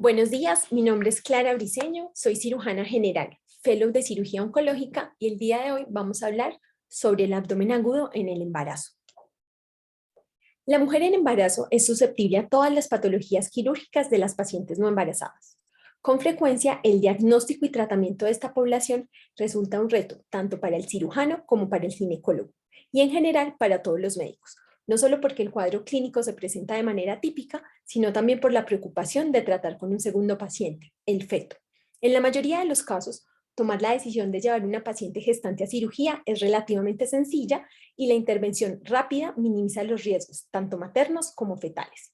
Buenos días, mi nombre es Clara Briceño, soy cirujana general, fellow de cirugía oncológica y el día de hoy vamos a hablar sobre el abdomen agudo en el embarazo. La mujer en embarazo es susceptible a todas las patologías quirúrgicas de las pacientes no embarazadas. Con frecuencia, el diagnóstico y tratamiento de esta población resulta un reto tanto para el cirujano como para el ginecólogo y en general para todos los médicos, no solo porque el cuadro clínico se presenta de manera típica, sino también por la preocupación de tratar con un segundo paciente, el feto. En la mayoría de los casos, tomar la decisión de llevar una paciente gestante a cirugía es relativamente sencilla y la intervención rápida minimiza los riesgos, tanto maternos como fetales.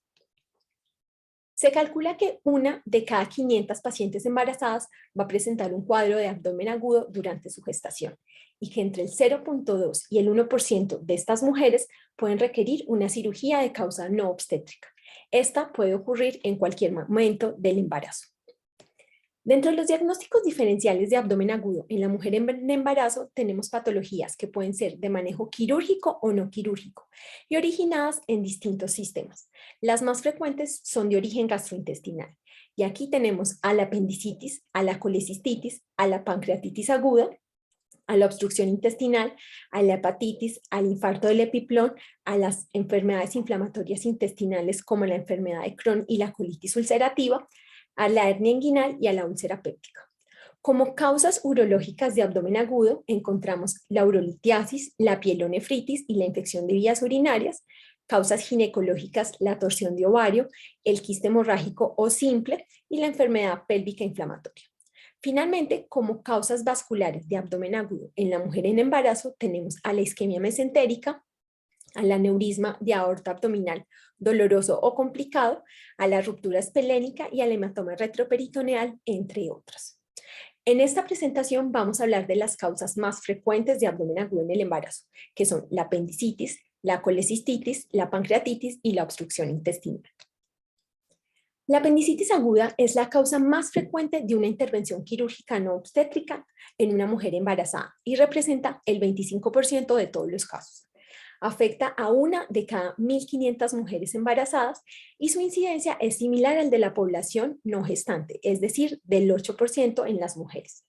Se calcula que una de cada 500 pacientes embarazadas va a presentar un cuadro de abdomen agudo durante su gestación y que entre el 0,2 y el 1% de estas mujeres pueden requerir una cirugía de causa no obstétrica. Esta puede ocurrir en cualquier momento del embarazo. Dentro de los diagnósticos diferenciales de abdomen agudo en la mujer en embarazo tenemos patologías que pueden ser de manejo quirúrgico o no quirúrgico y originadas en distintos sistemas. Las más frecuentes son de origen gastrointestinal y aquí tenemos a la apendicitis, a la colecistitis, a la pancreatitis aguda, a la obstrucción intestinal, a la hepatitis, al infarto del epiplón, a las enfermedades inflamatorias intestinales como la enfermedad de Crohn y la colitis ulcerativa, a la hernia inguinal y a la úlcera péptica. Como causas urológicas de abdomen agudo encontramos la urolitiasis, la pielonefritis y la infección de vías urinarias, causas ginecológicas, la torsión de ovario, el quiste hemorrágico o simple y la enfermedad pélvica inflamatoria. Finalmente, como causas vasculares de abdomen agudo en la mujer en embarazo tenemos a la isquemia mesentérica, al aneurisma de aorta abdominal doloroso o complicado, a la ruptura esplénica y al hematoma retroperitoneal, entre otras. En esta presentación vamos a hablar de las causas más frecuentes de abdomen agudo en el embarazo, que son la apendicitis, la colecistitis, la pancreatitis y la obstrucción intestinal. La apendicitis aguda es la causa más frecuente de una intervención quirúrgica no obstétrica en una mujer embarazada y representa el 25% de todos los casos. Afecta a una de cada 1.500 mujeres embarazadas y su incidencia es similar al de la población no gestante, es decir, del 8% en las mujeres.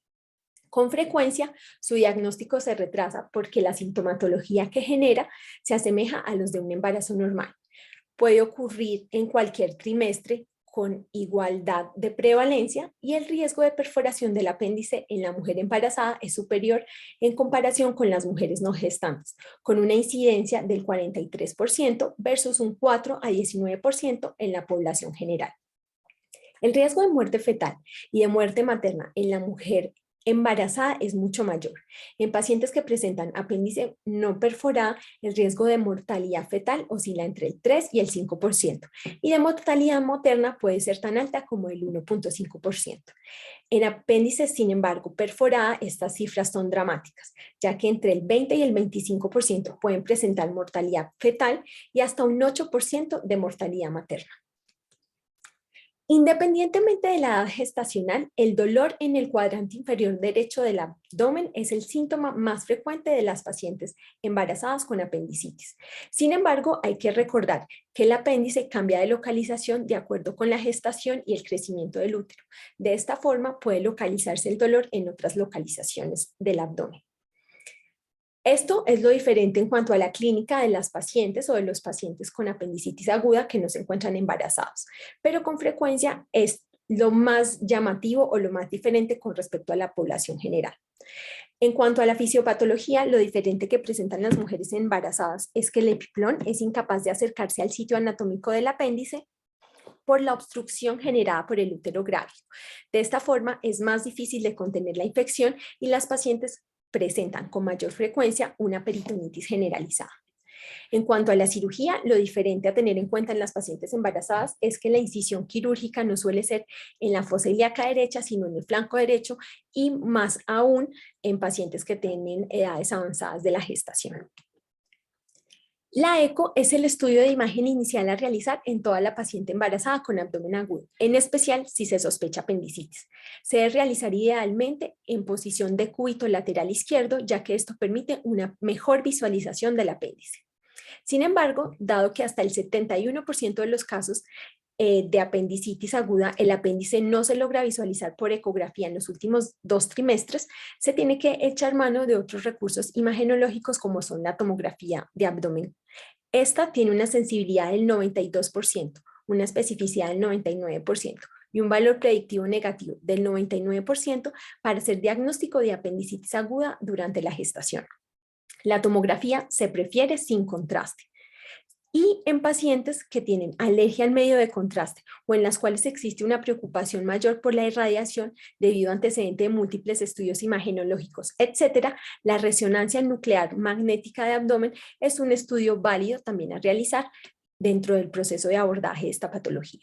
Con frecuencia, su diagnóstico se retrasa porque la sintomatología que genera se asemeja a los de un embarazo normal. Puede ocurrir en cualquier trimestre con igualdad de prevalencia y el riesgo de perforación del apéndice en la mujer embarazada es superior en comparación con las mujeres no gestantes, con una incidencia del 43% versus un 4 a 19% en la población general. El riesgo de muerte fetal y de muerte materna en la mujer embarazada es mucho mayor. En pacientes que presentan apéndice no perforado, el riesgo de mortalidad fetal oscila entre el 3 y el 5%, y de mortalidad materna puede ser tan alta como el 1,5%. En apéndices, sin embargo, perforada, estas cifras son dramáticas, ya que entre el 20 y el 25% pueden presentar mortalidad fetal y hasta un 8% de mortalidad materna. Independientemente de la edad gestacional, el dolor en el cuadrante inferior derecho del abdomen es el síntoma más frecuente de las pacientes embarazadas con apendicitis. Sin embargo, hay que recordar que el apéndice cambia de localización de acuerdo con la gestación y el crecimiento del útero. De esta forma puede localizarse el dolor en otras localizaciones del abdomen. Esto es lo diferente en cuanto a la clínica de las pacientes o de los pacientes con apendicitis aguda que no se encuentran embarazados, pero con frecuencia es lo más llamativo o lo más diferente con respecto a la población general. En cuanto a la fisiopatología, lo diferente que presentan las mujeres embarazadas es que el epiplón es incapaz de acercarse al sitio anatómico del apéndice por la obstrucción generada por el útero grávido. De esta forma es más difícil de contener la infección y las pacientes presentan con mayor frecuencia una peritonitis generalizada. En cuanto a la cirugía, lo diferente a tener en cuenta en las pacientes embarazadas es que la incisión quirúrgica no suele ser en la fosa ilíaca derecha, sino en el flanco derecho y más aún en pacientes que tienen edades avanzadas de la gestación. La eco es el estudio de imagen inicial a realizar en toda la paciente embarazada con abdomen agudo, en especial si se sospecha apendicitis. Se debe realizar idealmente en posición de cúbito lateral izquierdo, ya que esto permite una mejor visualización del apéndice. Sin embargo, dado que hasta el 71% de los casos de apendicitis aguda, el apéndice no se logra visualizar por ecografía en los últimos 2 trimestres, se tiene que echar mano de otros recursos imagenológicos como son la tomografía de abdomen. Esta tiene una sensibilidad del 92%, una especificidad del 99% y un valor predictivo negativo del 99% para hacer diagnóstico de apendicitis aguda durante la gestación. La tomografía se prefiere sin contraste. Y en pacientes que tienen alergia al medio de contraste o en las cuales existe una preocupación mayor por la irradiación debido a antecedentes de múltiples estudios imagenológicos, etcétera, la resonancia nuclear magnética de abdomen es un estudio válido también a realizar dentro del proceso de abordaje de esta patología.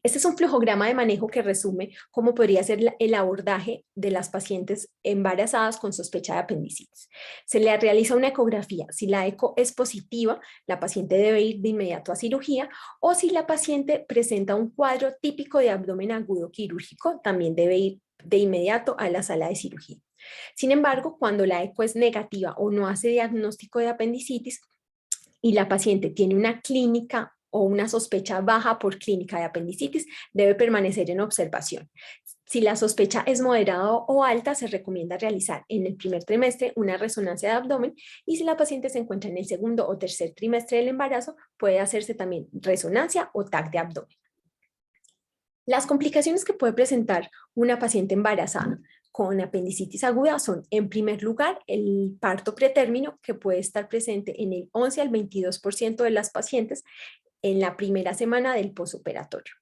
Este es un flujograma de manejo que resume cómo podría ser el abordaje de las pacientes embarazadas con sospecha de apendicitis. Se le realiza una ecografía. Si la eco es positiva, la paciente debe ir de inmediato a cirugía, o si la paciente presenta un cuadro típico de abdomen agudo quirúrgico, también debe ir de inmediato a la sala de cirugía. Sin embargo, cuando la eco es negativa o no hace diagnóstico de apendicitis y la paciente tiene una clínica o una sospecha baja por clínica de apendicitis, debe permanecer en observación. Si la sospecha es moderada o alta, se recomienda realizar en el primer trimestre una resonancia de abdomen, y si la paciente se encuentra en el segundo o tercer trimestre del embarazo, puede hacerse también resonancia o TAC de abdomen. Las complicaciones que puede presentar una paciente embarazada con apendicitis aguda son, en primer lugar, el parto pretérmino, que puede estar presente en el 11 al 22% de las pacientes en la primera semana del posoperatorio.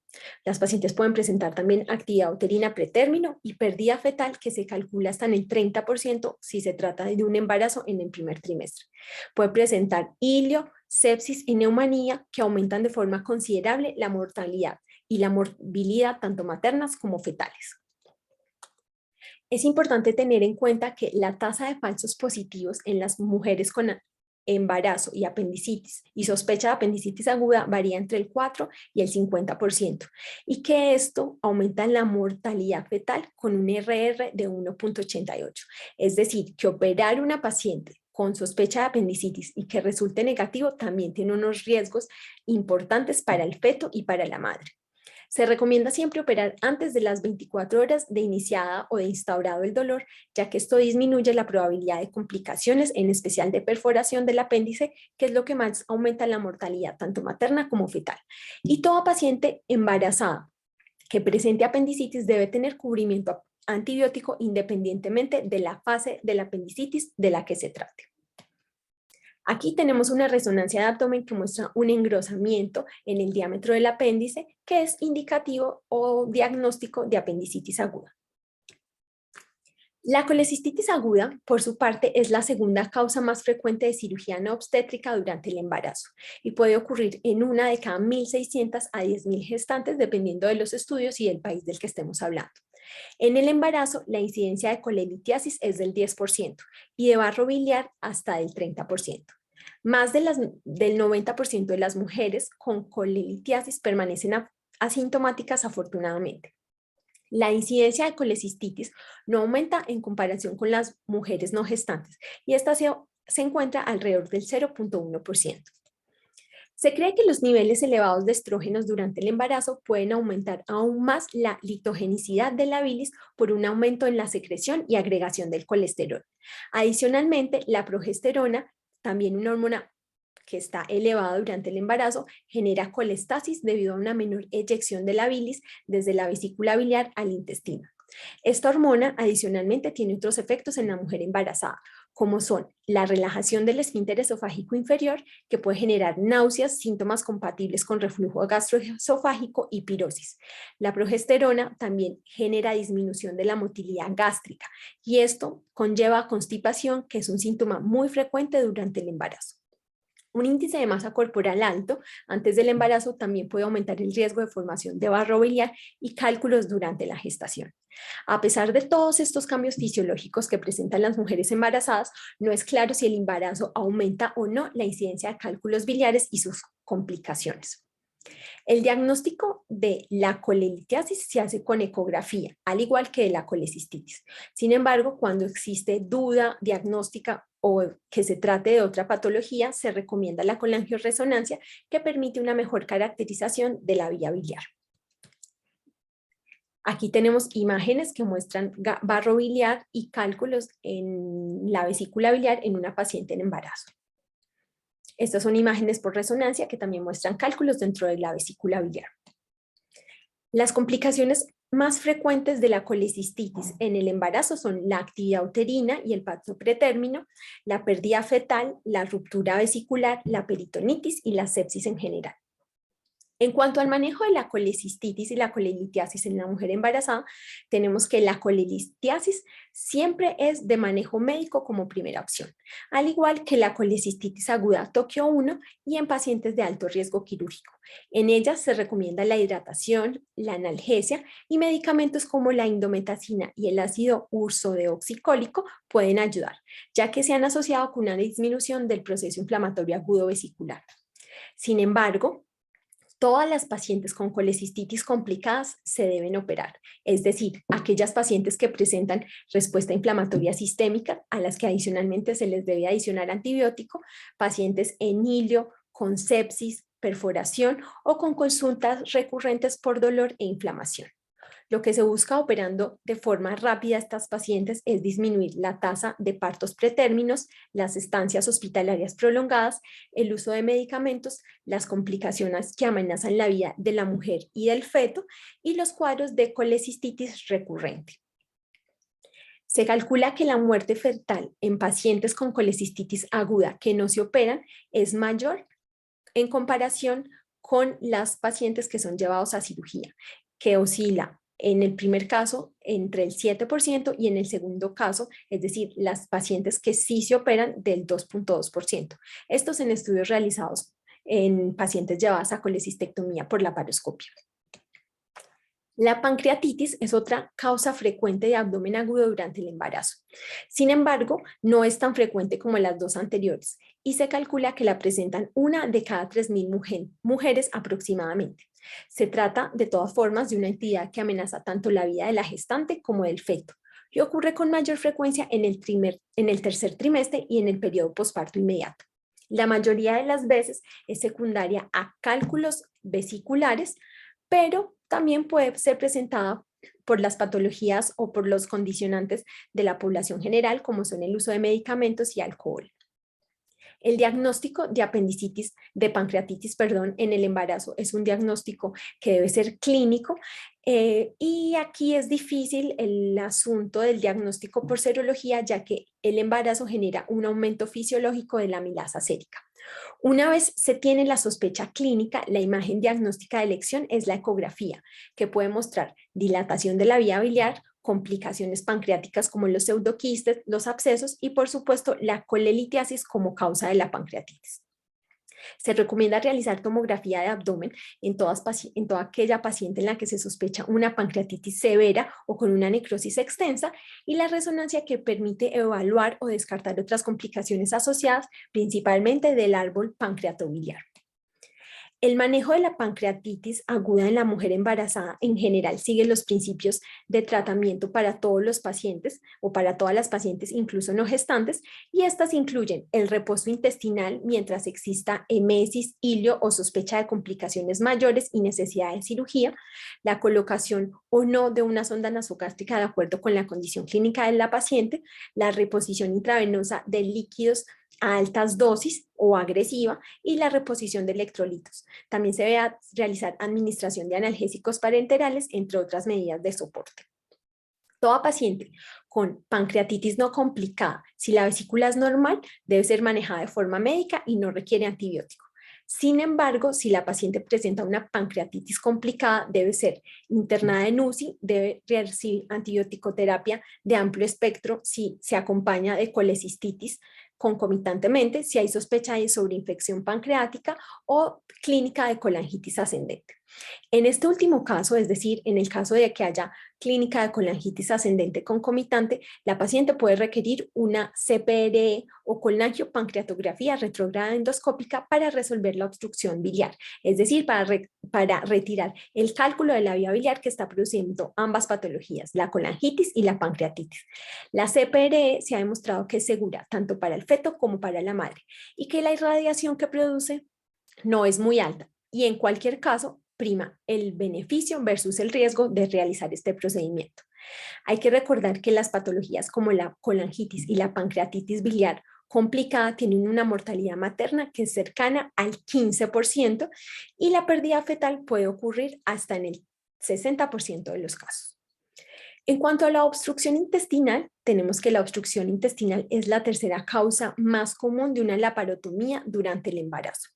Las pacientes pueden presentar también actividad uterina pretérmino y pérdida fetal, que se calcula hasta en el 30% si se trata de un embarazo en el primer trimestre. Puede presentar ilio, sepsis y neumonía, que aumentan de forma considerable la mortalidad y la morbilidad tanto maternas como fetales. Es importante tener en cuenta que la tasa de falsos positivos en las mujeres con embarazo y apendicitis y sospecha de apendicitis aguda varía entre el 4 y el 50%, y que esto aumenta la mortalidad fetal con un RR de 1.88. Es decir, que operar una paciente con sospecha de apendicitis y que resulte negativo también tiene unos riesgos importantes para el feto y para la madre. Se recomienda siempre operar antes de las 24 horas de iniciada o de instaurado el dolor, ya que esto disminuye la probabilidad de complicaciones, en especial de perforación del apéndice, que es lo que más aumenta la mortalidad tanto materna como fetal. Y toda paciente embarazada que presente apendicitis debe tener cubrimiento antibiótico independientemente de la fase de la apendicitis de la que se trate. Aquí tenemos una resonancia de abdomen que muestra un engrosamiento en el diámetro del apéndice, que es indicativo o diagnóstico de apendicitis aguda. La colecistitis aguda, por su parte, es la segunda causa más frecuente de cirugía no obstétrica durante el embarazo y puede ocurrir en una de cada 1.600 a 10.000 gestantes, dependiendo de los estudios y del país del que estemos hablando. En el embarazo, la incidencia de colelitiasis es del 10% y de barro biliar hasta del 30%. Más del 90% de las mujeres con colelitiasis permanecen asintomáticas, afortunadamente. La incidencia de colecistitis no aumenta en comparación con las mujeres no gestantes y esta se encuentra alrededor del 0.1%. Se cree que los niveles elevados de estrógenos durante el embarazo pueden aumentar aún más la litogenicidad de la bilis por un aumento en la secreción y agregación del colesterol. Adicionalmente, la progesterona, también una hormona que está elevada durante el embarazo, genera colestasis debido a una menor eyección de la bilis desde la vesícula biliar al intestino. Esta hormona adicionalmente tiene otros efectos en la mujer embarazada, como son la relajación del esfínter esofágico inferior, que puede generar náuseas, síntomas compatibles con reflujo gastroesofágico y pirosis. La progesterona también genera disminución de la motilidad gástrica y esto conlleva constipación, que es un síntoma muy frecuente durante el embarazo. Un índice de masa corporal alto antes del embarazo también puede aumentar el riesgo de formación de barro biliar y cálculos durante la gestación. A pesar de todos estos cambios fisiológicos que presentan las mujeres embarazadas, no es claro si el embarazo aumenta o no la incidencia de cálculos biliares y sus complicaciones. El diagnóstico de la colelitiasis se hace con ecografía, al igual que de la colecistitis. Sin embargo, cuando existe duda diagnóstica o que se trate de otra patología, se recomienda la colangioresonancia, que permite una mejor caracterización de la vía biliar. Aquí tenemos imágenes que muestran barro biliar y cálculos en la vesícula biliar en una paciente en embarazo. Estas son imágenes por resonancia que también muestran cálculos dentro de la vesícula biliar. Las complicaciones más frecuentes de la colecistitis en el embarazo son la actividad uterina y el parto pretérmino, la pérdida fetal, la ruptura vesicular, la peritonitis y la sepsis en general. En cuanto al manejo de la colecistitis y la colelitiasis en la mujer embarazada, tenemos que la colelitiasis siempre es de manejo médico como primera opción, al igual que la colecistitis aguda Tokio 1 y en pacientes de alto riesgo quirúrgico. En ellas se recomienda la hidratación, la analgesia y medicamentos como la indometacina y el ácido ursodeoxicólico pueden ayudar, ya que se han asociado con una disminución del proceso inflamatorio agudo vesicular. Sin embargo, todas las pacientes con colecistitis complicadas se deben operar, es decir, aquellas pacientes que presentan respuesta inflamatoria sistémica a las que adicionalmente se les debe adicionar antibiótico, pacientes en hilio, con sepsis, perforación o con consultas recurrentes por dolor e inflamación. Lo que se busca operando de forma rápida a estas pacientes es disminuir la tasa de partos pretérminos, las estancias hospitalarias prolongadas, el uso de medicamentos, las complicaciones que amenazan la vida de la mujer y del feto y los cuadros de colecistitis recurrente. Se calcula que la muerte fetal en pacientes con colecistitis aguda que no se operan es mayor en comparación con las pacientes que son llevados a cirugía, que oscila en el primer caso entre el 7% y en el segundo caso, es decir, las pacientes que sí se operan del 2.2%. Estos en estudios realizados en pacientes llevadas a colecistectomía por laparoscopia. La pancreatitis es otra causa frecuente de abdomen agudo durante el embarazo. Sin embargo, no es tan frecuente como las dos anteriores y se calcula que la presentan 1 de cada 3.000 mujeres aproximadamente. Se trata de todas formas de una entidad que amenaza tanto la vida de la gestante como del feto y ocurre con mayor frecuencia en el tercer trimestre y en el periodo posparto inmediato. La mayoría de las veces es secundaria a cálculos vesiculares, pero también puede ser presentada por las patologías o por los condicionantes de la población general, como son el uso de medicamentos y alcohol. El diagnóstico de pancreatitis, en el embarazo es un diagnóstico que debe ser clínico y aquí es difícil el asunto del diagnóstico por serología, ya que el embarazo genera un aumento fisiológico de la amilasa sérica. Una vez se tiene la sospecha clínica, la imagen diagnóstica de elección es la ecografía, que puede mostrar dilatación de la vía biliar, complicaciones pancreáticas como los pseudoquistes, los abscesos y por supuesto la colelitiasis como causa de la pancreatitis. Se recomienda realizar tomografía de abdomen en toda aquella paciente en la que se sospecha una pancreatitis severa o con una necrosis extensa y la resonancia que permite evaluar o descartar otras complicaciones asociadas principalmente del árbol pancreatobiliar. El manejo de la pancreatitis aguda en la mujer embarazada en general sigue los principios de tratamiento para todos los pacientes o para todas las pacientes, incluso no gestantes, y estas incluyen el reposo intestinal mientras exista emesis, hilio o sospecha de complicaciones mayores y necesidad de cirugía, la colocación o no de una sonda nasogástrica de acuerdo con la condición clínica de la paciente, la reposición intravenosa de líquidos a altas dosis o agresiva y la reposición de electrolitos. También se debe realizar administración de analgésicos parenterales, entre otras medidas de soporte. Toda paciente con pancreatitis no complicada, si la vesícula es normal, debe ser manejada de forma médica y no requiere antibiótico. Sin embargo, si la paciente presenta una pancreatitis complicada, debe ser internada en UCI, debe recibir antibiótico-terapia de amplio espectro si se acompaña de colecistitis concomitantemente, si hay sospecha de sobreinfección pancreática o clínica de colangitis ascendente. En este último caso, es decir, en el caso de que haya clínica de colangitis ascendente concomitante, la paciente puede requerir una CPRE o colangiopancreatografía retrógrada endoscópica para resolver la obstrucción biliar, es decir, para retirar el cálculo de la vía biliar que está produciendo ambas patologías, la colangitis y la pancreatitis. La CPRE se ha demostrado que es segura tanto para el feto como para la madre y que la irradiación que produce no es muy alta y en cualquier caso prima el beneficio versus el riesgo de realizar este procedimiento. Hay que recordar que las patologías como la colangitis y la pancreatitis biliar complicada tienen una mortalidad materna que es cercana al 15% y la pérdida fetal puede ocurrir hasta en el 60% de los casos. En cuanto a la obstrucción intestinal, tenemos que la obstrucción intestinal es la tercera causa más común de una laparotomía durante el embarazo.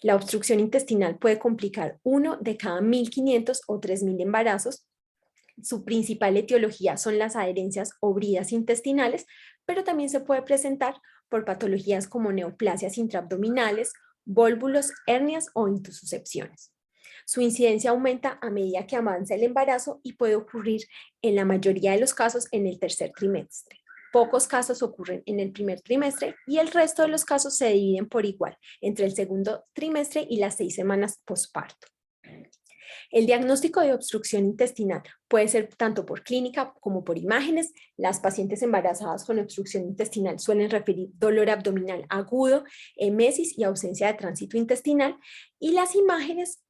La obstrucción intestinal puede complicar 1 de cada 1.500 o 3.000 embarazos. Su principal etiología son las adherencias o bridas intestinales, pero también se puede presentar por patologías como neoplasias intraabdominales, vólvulos, hernias o intussuscepciones. Su incidencia aumenta a medida que avanza el embarazo y puede ocurrir en la mayoría de los casos en el tercer trimestre. Pocos casos ocurren en el primer trimestre y el resto de los casos se dividen por igual entre el segundo trimestre y las 6 semanas posparto. El diagnóstico de obstrucción intestinal puede ser tanto por clínica como por imágenes. Las pacientes embarazadas con obstrucción intestinal suelen referir dolor abdominal agudo, emesis y ausencia de tránsito intestinal. Y las imágenes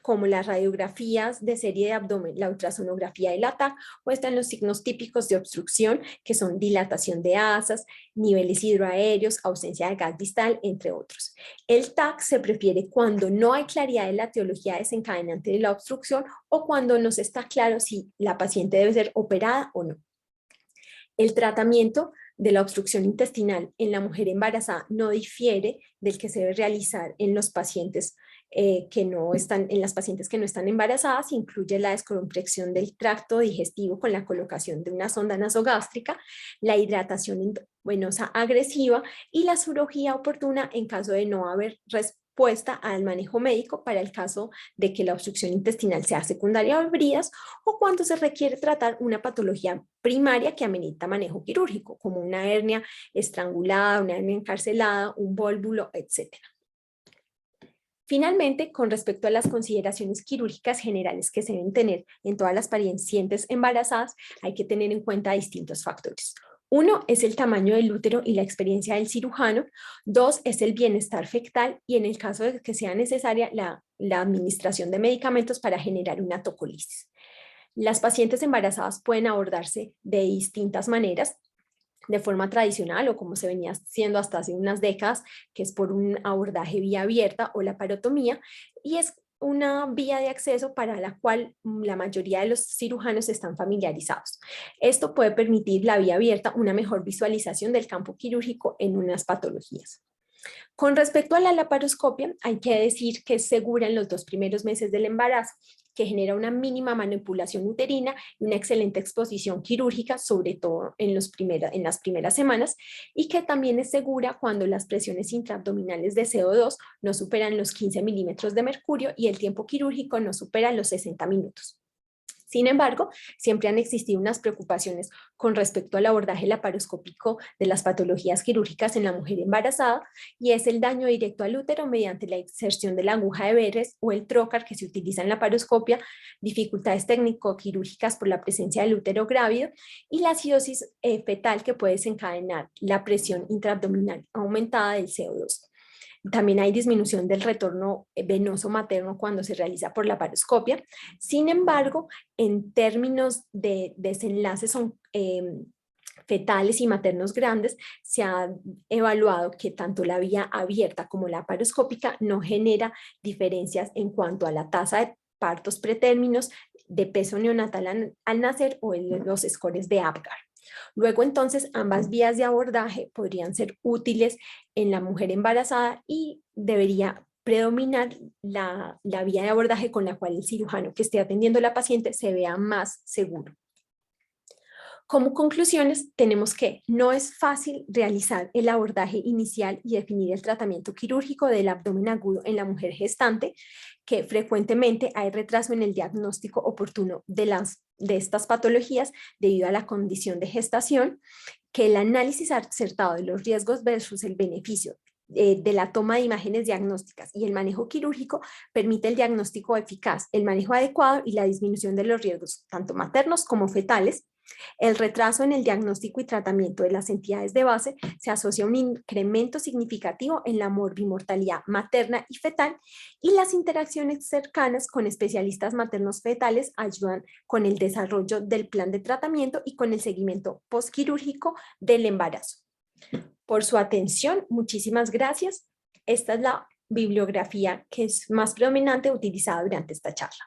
como las radiografías de serie de abdomen, la ultrasonografía del TAC, muestran los signos típicos de obstrucción, que son dilatación de asas, niveles hidroaéreos, ausencia de gas distal, entre otros. El TAC se prefiere cuando no hay claridad de la etiología desencadenante de la obstrucción o cuando no se está claro si la paciente debe ser operada o no. El tratamiento de la obstrucción intestinal en la mujer embarazada no difiere del que se debe realizar en los pacientes en las pacientes que no están embarazadas. Incluye la descompresión del tracto digestivo con la colocación de una sonda nasogástrica, la hidratación venosa agresiva y la cirugía oportuna en caso de no haber respuesta al manejo médico para el caso de que la obstrucción intestinal sea secundaria o bridas o cuando se requiere tratar una patología primaria que amerita manejo quirúrgico, como una hernia estrangulada, una hernia encarcelada, un vólvulo, etc. Finalmente, con respecto a las consideraciones quirúrgicas generales que se deben tener en todas las pacientes embarazadas, hay que tener en cuenta distintos factores. 1 es el tamaño del útero y la experiencia del cirujano. 2 es el bienestar fetal y en el caso de que sea necesaria la administración de medicamentos para generar una tocolisis. Las pacientes embarazadas pueden abordarse de distintas maneras, de forma tradicional o como se venía haciendo hasta hace unas décadas, que es por un abordaje vía abierta o la parotomía, y es una vía de acceso para la cual la mayoría de los cirujanos están familiarizados. Esto puede permitir la vía abierta una mejor visualización del campo quirúrgico en unas patologías. Con respecto a la laparoscopia, hay que decir que es segura en los 2 primeros meses del embarazo, que genera una mínima manipulación uterina y una excelente exposición quirúrgica, sobre todo en las primeras semanas, y que también es segura cuando las presiones intraabdominales de CO2 no superan los 15 milímetros de mercurio y el tiempo quirúrgico no supera los 60 minutos. Sin embargo, siempre han existido unas preocupaciones con respecto al abordaje laparoscópico de las patologías quirúrgicas en la mujer embarazada, y es el daño directo al útero mediante la inserción de la aguja de Verres o el trocar que se utiliza en la laparoscopia, dificultades técnico-quirúrgicas por la presencia del útero grávido y la acidosis fetal que puede desencadenar la presión intraabdominal aumentada del CO2. También hay disminución del retorno venoso materno cuando se realiza por laparoscopia. Sin embargo, en términos de desenlaces fetales y maternos grandes, se ha evaluado que tanto la vía abierta como la laparoscópica no genera diferencias en cuanto a la tasa de partos pretérminos, de peso neonatal al nacer o en los scores de Apgar. Luego, entonces, ambas vías de abordaje podrían ser útiles en la mujer embarazada y debería predominar la vía de abordaje con la cual el cirujano que esté atendiendo a la paciente se vea más seguro. Como conclusiones, tenemos que no es fácil realizar el abordaje inicial y definir el tratamiento quirúrgico del abdomen agudo en la mujer gestante, que frecuentemente hay retraso en el diagnóstico oportuno de estas patologías debido a la condición de gestación, que el análisis acertado de los riesgos versus el beneficio de la toma de imágenes diagnósticas y el manejo quirúrgico permite el diagnóstico eficaz, el manejo adecuado y la disminución de los riesgos, tanto maternos como fetales. El retraso en el diagnóstico y tratamiento de las entidades de base se asocia a un incremento significativo en la morbimortalidad materna y fetal, y las interacciones cercanas con especialistas maternos fetales ayudan con el desarrollo del plan de tratamiento y con el seguimiento postquirúrgico del embarazo. Por su atención, muchísimas gracias. Esta es la bibliografía que es más predominante utilizada durante esta charla.